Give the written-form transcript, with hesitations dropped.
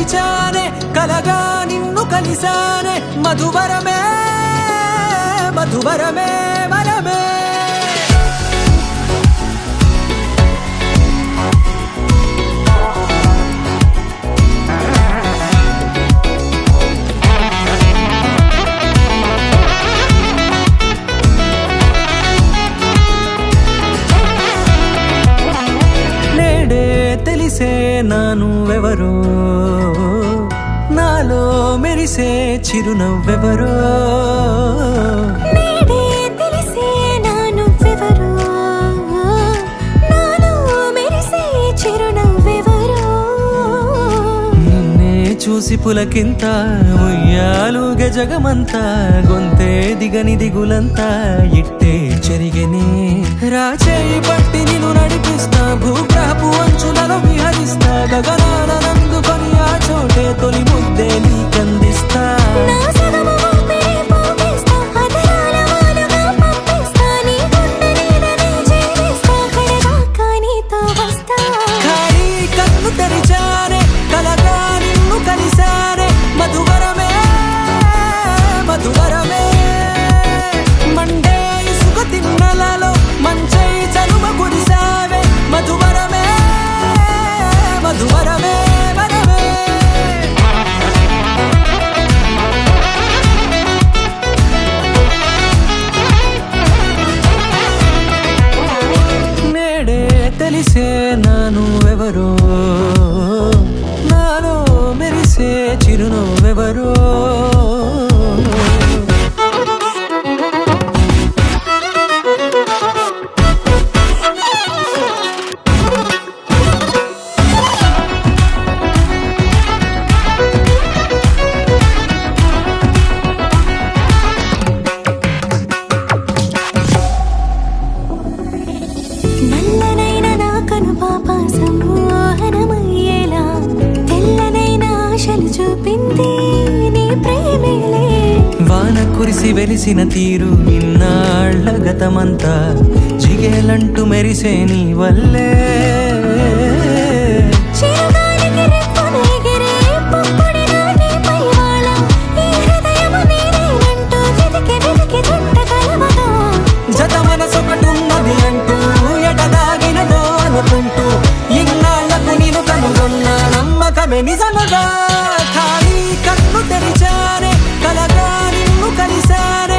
మరిచానే కలగా నిన్ను కలిసానే మధువరమే మధువరమే వరమే తెలిసే నానువెవరో నాలో మెరిసే చిరునవ్వెవరో నేడే తెలిసే నానువెవరో నాలో మెరిసే చిరునవ్వెవరో నిన్నే చూసి పులకింత ఉయ్యాలుగ జగమంతా గొంతే దిగని దిగులంతా ఇట్టే చెరిగెనే రాచేయి పట్టి నిన్ను నడిపిస్తా భూగ్రహపు అంచులలో విహరిస్తా గగనాల నందుకొని ఆ చోటే తొలి ముద్దే నీకందిస్తా నా సగము ఊపిరి పోగేస్తా అదరాల వాలుగా పంపిస్తా నీ గుండె నీడనే చేరేస్తా కడదాకా నీతో వస్తా ఖాళీ కన్ను తెరిచానే కలగా నిన్ను కలిసానే మధువరమే మధువరమే మండే ఇసుక తిన్నలలో మంచై చలుమ కురిసావే మధువరమే మధువరమే వరమే నేడే తెలిసే నానువెవరో నాలో మెరిసే చిరునవ్వెవరో నల్లనైన నా కనుపాప సమ్మోహనమయ్యేలా తెల్లనైన ఆశలు చూపింది నీ ప్రేమేలే వాన కురిసి వెలిసిన తీరు ఇన్నాళ్ల గతమంతా జిగేలంటూ మెరిసే నీ వల్లే చిరుగాలికి రెప్పున ఎగిరే పొప్పుడిన నీపై వాళ ఈ హృదయము నీదేనంటూ వెతికి వెతికి చుట్టగలవగా జత మనసొకటున్నది అంటూ ఎటదాగినదో అనుకుంటూ ఇన్నాళ్లకు నేను కనుగొన్న నమ్మకమే నిజముగా ఖాళీ కన్ను తెరిచానే కలగా నిన్ను కలిసానే